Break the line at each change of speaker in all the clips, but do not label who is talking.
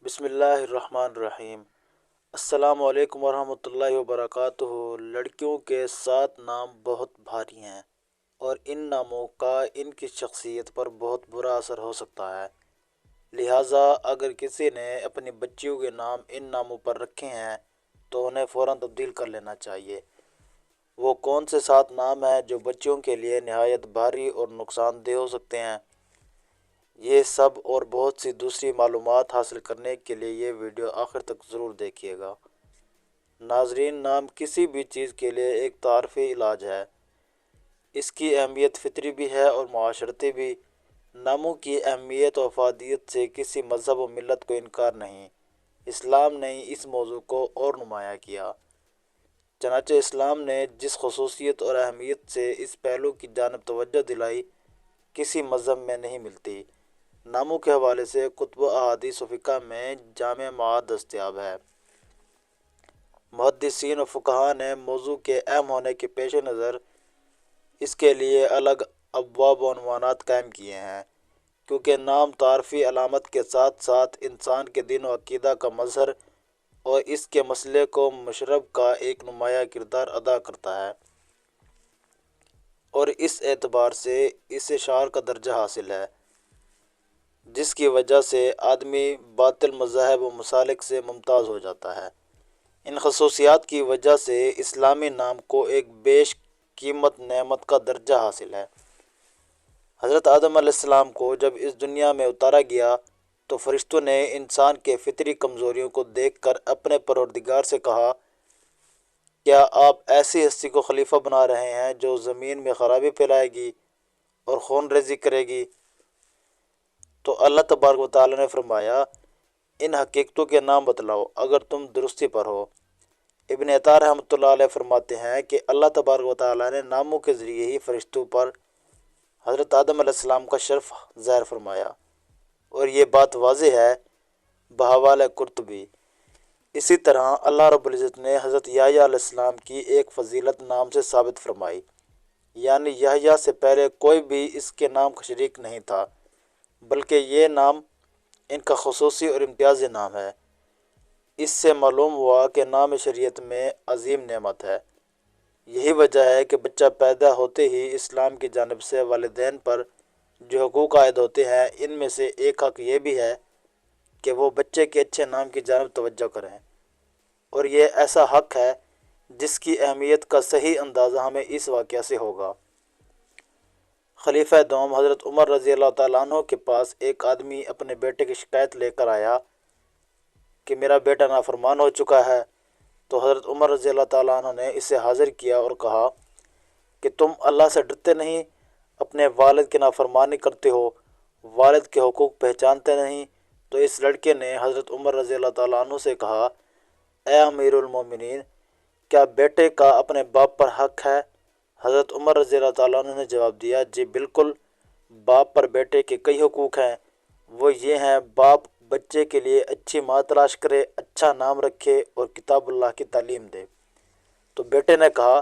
بسم اللہ الرحمن الرحیم۔ السلام علیکم ورحمۃ اللہ وبرکاتہ۔ لڑکیوں کے 7 نام بہت بھاری ہیں اور ان ناموں کا ان کی شخصیت پر بہت برا اثر ہو سکتا ہے۔ لہٰذا اگر کسی نے اپنی بچیوں کے نام ان ناموں پر رکھے ہیں تو انہیں فوراً تبدیل کر لینا چاہیے۔ وہ کون سے 7 نام ہیں جو بچیوں کے لیے نہایت بھاری اور نقصان دہ ہو سکتے ہیں؟ یہ سب اور بہت سی دوسری معلومات حاصل کرنے کے لیے یہ ویڈیو آخر تک ضرور دیکھیے گا۔ ناظرین، نام کسی بھی چیز کے لیے ایک تعارفی علاج ہے۔ اس کی اہمیت فطری بھی ہے اور معاشرتی بھی۔ ناموں کی اہمیت و افادیت سے کسی مذہب و ملت کو انکار نہیں۔ اسلام نے اس موضوع کو اور نمایاں کیا۔ چنانچہ اسلام نے جس خصوصیت اور اہمیت سے اس پہلو کی جانب توجہ دلائی کسی مذہب میں نہیں ملتی۔ ناموں کے حوالے سے کتب احادیث و فقہ میں جامع معاد دستیاب ہے۔ محدثین و فقہا نے موضوع کے اہم ہونے کے پیش نظر اس کے لیے الگ ابواب و عنوانات قائم کیے ہیں، کیونکہ نام تعارفی علامت کے ساتھ ساتھ انسان کے دین و عقیدہ کا مظہر اور اس کے مسئلے کو مشرب کا ایک نمایاں کردار ادا کرتا ہے، اور اس اعتبار سے اسے شعار کا درجہ حاصل ہے، جس کی وجہ سے آدمی باطل مذاہب و مسالک سے ممتاز ہو جاتا ہے۔ ان خصوصیات کی وجہ سے اسلامی نام کو ایک بیش قیمت نعمت کا درجہ حاصل ہے۔ حضرت آدم علیہ السلام کو جب اس دنیا میں اتارا گیا تو فرشتوں نے انسان کے فطری کمزوریوں کو دیکھ کر اپنے پروردگار سے کہا، کیا آپ ایسی ہستی کو خلیفہ بنا رہے ہیں جو زمین میں خرابی پھیلائے گی اور خون ریزی کرے گی؟ تو اللہ تبارک و تعالیٰ نے فرمایا، ان حقیقتوں کے نام بتلاؤ اگر تم درستی پر ہو۔ ابن عطا رحمۃ اللہ علیہ فرماتے ہیں کہ اللہ تبارک و تعالیٰ نے ناموں کے ذریعے ہی فرشتوں پر حضرت آدم علیہ السلام کا شرف ظاہر فرمایا، اور یہ بات واضح ہے بحوالہ قرطبی۔ اسی طرح اللہ رب العزت نے حضرت یحییٰ علیہ السلام کی ایک فضیلت نام سے ثابت فرمائی، یعنی یحییٰ سے پہلے کوئی بھی اس کے نام کا شریک نہیں تھا، بلکہ یہ نام ان کا خصوصی اور امتیازی نام ہے۔ اس سے معلوم ہوا کہ نام شریعت میں عظیم نعمت ہے۔ یہی وجہ ہے کہ بچہ پیدا ہوتے ہی اسلام کی جانب سے والدین پر جو حقوق عائد ہوتے ہیں، ان میں سے ایک حق یہ بھی ہے کہ وہ بچے کے اچھے نام کی جانب توجہ کریں، اور یہ ایسا حق ہے جس کی اہمیت کا صحیح اندازہ ہمیں اس واقعہ سے ہوگا۔ خلیفہ دوم حضرت عمر رضی اللہ تعالیٰ عنہ کے پاس ایک آدمی اپنے بیٹے کی شکایت لے کر آیا کہ میرا بیٹا نافرمان ہو چکا ہے۔ تو حضرت عمر رضی اللہ تعالیٰ عنہ نے اسے حاضر کیا اور کہا کہ تم اللہ سے ڈرتے نہیں، اپنے والد کی نافرمانی کرتے ہو، والد کے حقوق پہچانتے نہیں؟ تو اس لڑکے نے حضرت عمر رضی اللہ تعالیٰ عنہ سے کہا، اے امیر المومنین، کیا بیٹے کا اپنے باپ پر حق ہے؟ حضرت عمر رضی اللہ تعالیٰ عنہ نے جواب دیا، جی بالکل، باپ پر بیٹے کے کئی حقوق ہیں۔ وہ یہ ہیں، باپ بچے کے لیے اچھی ماں تلاش کرے، اچھا نام رکھے اور کتاب اللہ کی تعلیم دے۔ تو بیٹے نے کہا،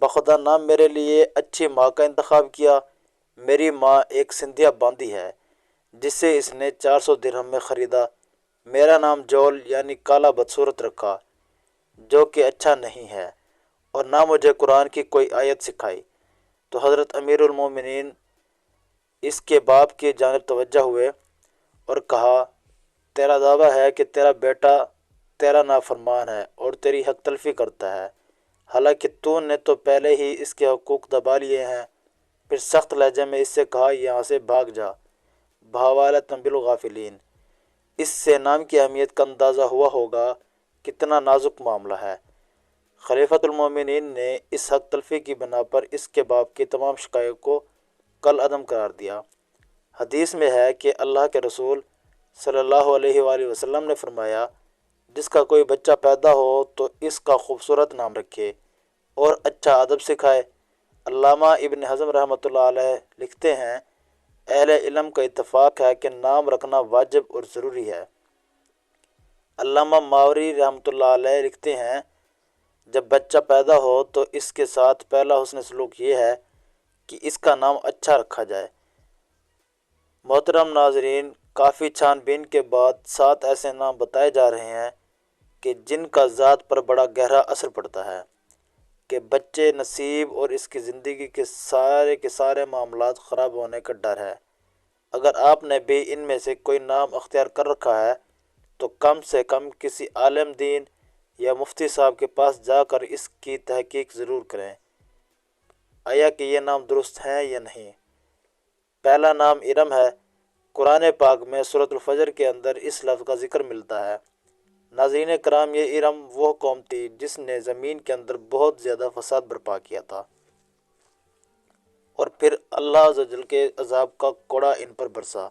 بخدا نام میرے لیے اچھی ماں کا انتخاب کیا۔ میری ماں ایک سندھیا باندی ہے جسے اس نے 400 درہم میں خریدا۔ میرا نام جول یعنی کالا بدصورت رکھا، جو کہ اچھا نہیں ہے، اور نہ مجھے قرآن کی کوئی آیت سکھائی۔ تو حضرت امیر المومنین اس کے باپ کی جانب توجہ ہوئے اور کہا، تیرا دعویٰ ہے کہ تیرا بیٹا تیرا نافرمان ہے اور تیری حق تلفی کرتا ہے، حالانکہ تو نے تو پہلے ہی اس کے حقوق دبا لیے ہیں۔ پھر سخت لہجے میں اس سے کہا، یہاں سے بھاگ جا۔ بحوالہ تنبیہ الغافلین۔ اس سے نام کی اہمیت کا اندازہ ہوا ہوگا کتنا نازک معاملہ ہے۔ خلیفۃ المومنین نے اس حق تلفی کی بنا پر اس کے باپ کی تمام شکایت کو کل عدم قرار دیا۔ حدیث میں ہے کہ اللہ کے رسول صلی اللہ علیہ وآلہ وسلم نے فرمایا، جس کا کوئی بچہ پیدا ہو تو اس کا خوبصورت نام رکھے اور اچھا ادب سکھائے۔ علامہ ابن حزم رحمۃ اللہ علیہ لکھتے ہیں، اہل علم کا اتفاق ہے کہ نام رکھنا واجب اور ضروری ہے۔ علامہ ماوردی رحمۃ اللہ علیہ لکھتے ہیں، جب بچہ پیدا ہو تو اس کے ساتھ پہلا حسن سلوک یہ ہے کہ اس کا نام اچھا رکھا جائے۔ محترم ناظرین، کافی چھان بین کے بعد 7 ایسے نام بتائے جا رہے ہیں کہ جن کا ذات پر بڑا گہرا اثر پڑتا ہے، کہ بچے نصیب اور اس کی زندگی کے سارے معاملات خراب ہونے کا ڈر ہے۔ اگر آپ نے بھی ان میں سے کوئی نام اختیار کر رکھا ہے تو کم سے کم کسی عالم دین یا مفتی صاحب کے پاس جا کر اس کی تحقیق ضرور کریں آیا کہ یہ نام درست ہیں یا نہیں۔ پہلا نام ارم ہے۔ قرآن پاک میں سورۃ الفجر کے اندر اس لفظ کا ذکر ملتا ہے۔ ناظرین کرام، یہ ارم وہ قوم تھی جس نے زمین کے اندر بہت زیادہ فساد برپا کیا تھا، اور پھر اللہ عز و جل کے عذاب کا کوڑا ان پر برسا،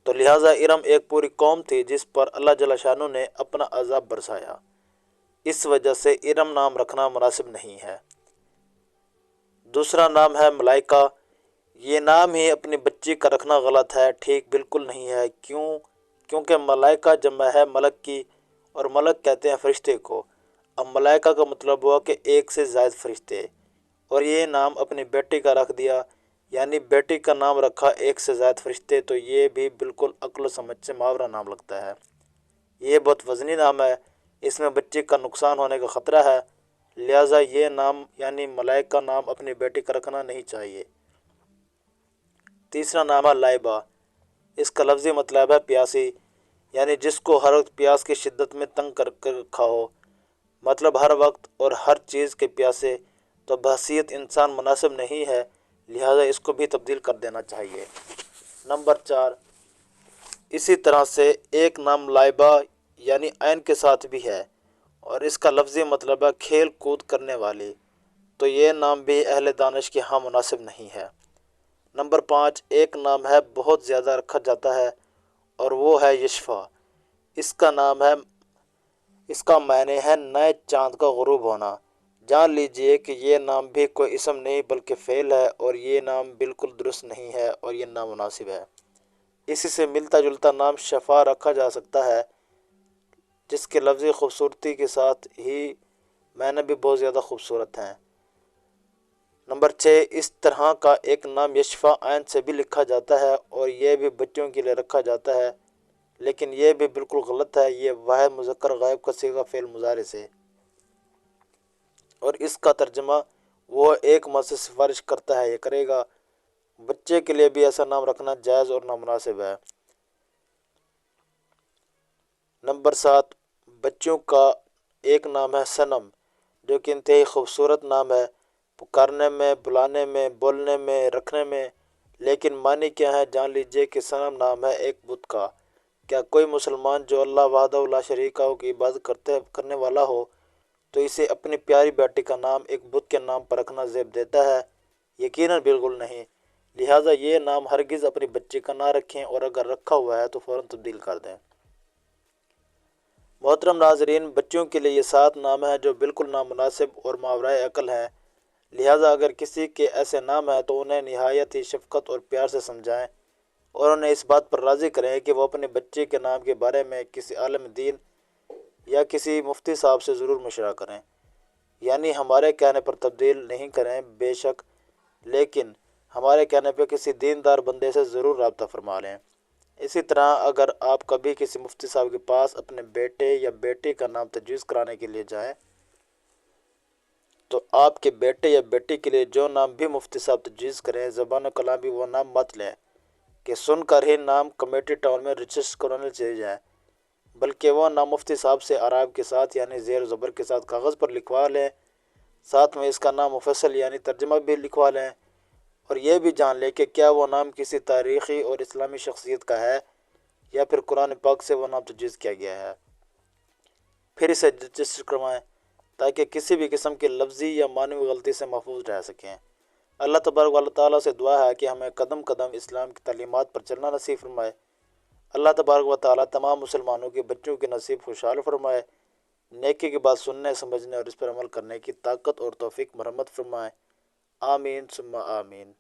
تو لہٰذا ارم ایک پوری قوم تھی جس پر اللہ جل شانہ نے اپنا عذاب برسایا۔ اس وجہ سے ارم نام رکھنا مناسب نہیں ہے۔ دوسرا نام ہے ملائکہ۔ یہ نام ہی اپنی بچی کا رکھنا غلط ہے، ٹھیک بالکل نہیں ہے۔ کیونکہ ملائکہ جمع ہے ملک کی، اور ملک کہتے ہیں فرشتے کو۔ اب ملائکہ کا مطلب ہوا کہ ایک سے زائد فرشتے، اور یہ نام اپنی بیٹی کا رکھ دیا، یعنی بیٹی کا نام رکھا ایک سے زائد فرشتے، تو یہ بھی بالکل عقل و سمجھ سے ماورا نام لگتا ہے۔ یہ بہت وزنی نام ہے، اس میں بچے کا نقصان ہونے کا خطرہ ہے، لہٰذا یہ نام یعنی ملائکہ نام اپنی بیٹی کا رکھنا نہیں چاہیے۔ تیسرا نام ہے لائبہ۔ اس کا لفظی مطلب ہے پیاسی، یعنی جس کو ہر وقت پیاس کی شدت میں تنگ کر رکھا ہو، مطلب ہر وقت اور ہر چیز کے پیاسے، تو بحیثیت انسان مناسب نہیں ہے، لہٰذا اس کو بھی تبدیل کر دینا چاہیے۔ نمبر 4، اسی طرح سے ایک نام لائبہ یعنی عین کے ساتھ بھی ہے، اور اس کا لفظی مطلب ہے کھیل کود کرنے والی، تو یہ نام بھی اہل دانش کے ہاں مناسب نہیں ہے۔ نمبر 5، ایک نام ہے بہت زیادہ رکھا جاتا ہے، اور وہ ہے یشفع۔ اس کا معنی ہے نئے چاند کا غروب ہونا۔ جان لیجئے کہ یہ نام بھی کوئی اسم نہیں بلکہ فعل ہے، اور یہ نام بالکل درست نہیں ہے اور یہ نامناسب ہے۔ اسی سے ملتا جلتا نام شفا رکھا جا سکتا ہے، جس کے لفظی خوبصورتی کے ساتھ ہی معنی بھی بہت زیادہ خوبصورت ہیں۔ نمبر 6، اس طرح کا ایک نام یشفع عین سے بھی لکھا جاتا ہے، اور یہ بھی بچوں کے لیے رکھا جاتا ہے، لیکن یہ بھی بالکل غلط ہے۔ یہ واحد مذکر غائب کا صیغہ فعل مضارع سے، اور اس کا ترجمہ وہ ایک مرد سے سفارش کرتا ہے یہ کرے گا۔ بچے کے لیے بھی ایسا نام رکھنا جائز اور نامناسب ہے۔ نمبر 7، بچوں کا ایک نام ہے صنم، جو کہ انتہائی خوبصورت نام ہے، پکارنے میں، بلانے میں، بولنے میں، رکھنے میں، لیکن معنی کیا ہے؟ جان لیجئے کہ صنم نام ہے ایک بت کا۔ کیا کوئی مسلمان جو اللہ وحدہ لا شریک ہو کی عبادت کرنے والا ہو تو اسے اپنی پیاری بیٹی کا نام ایک بت کے نام پر رکھنا زیب دیتا ہے؟ یقیناً بالکل نہیں۔ لہٰذا یہ نام ہرگز اپنی بچی کا نہ رکھیں، اور اگر رکھا ہوا ہے تو فوراً تبدیل کر دیں۔ محترم ناظرین، بچوں کے لیے یہ 7 نام ہیں جو بالکل نامناسب اور ماورائے عقل ہیں، لہٰذا اگر کسی کے ایسے نام ہیں تو انہیں نہایت ہی شفقت اور پیار سے سمجھائیں، اور انہیں اس بات پر راضی کریں کہ وہ اپنے بچے کے نام کے بارے میں کسی عالم دین یا کسی مفتی صاحب سے ضرور مشورہ کریں، یعنی ہمارے کہنے پر تبدیل نہیں کریں بے شک، لیکن ہمارے کہنے پہ کسی دیندار بندے سے ضرور رابطہ فرما لیں۔ اسی طرح اگر آپ کبھی کسی مفتی صاحب کے پاس اپنے بیٹے یا بیٹی کا نام تجویز کرانے کے لیے جائیں تو آپ کے بیٹے یا بیٹی کے لیے جو نام بھی مفتی صاحب تجویز کریں، زبان و کلام بھی وہ نام مت لیں کہ سن کر ہی نام کمیٹی ٹاؤن میں رجسٹر کرانے چلے جائیں، بلکہ وہ نام مفتی صاحب سے آراب کے ساتھ یعنی زیر زبر کے ساتھ کاغذ پر لکھوا لیں، ساتھ میں اس کا نام مفصل یعنی ترجمہ بھی لکھوا لیں، اور یہ بھی جان لیں کہ کیا وہ نام کسی تاریخی اور اسلامی شخصیت کا ہے یا پھر قرآن پاک سے وہ نام تجویز کیا گیا ہے، پھر اسے رجسٹر کروائیں تاکہ کسی بھی قسم کی لفظی یا معنوی غلطی سے محفوظ رہ سکیں۔ اللہ تبارک و تعالیٰ سے دعا ہے کہ ہمیں قدم قدم اسلام کی تعلیمات پر چلنا نصیب فرمائے۔ اللہ تبارک و تعالیٰ تمام مسلمانوں کے بچوں کے نصیب خوشحال فرمائے، نیکی کی بات سننے، سمجھنے اور اس پر عمل کرنے کی طاقت اور توفیق مرحمت فرمائے۔ آمین ثم آمین۔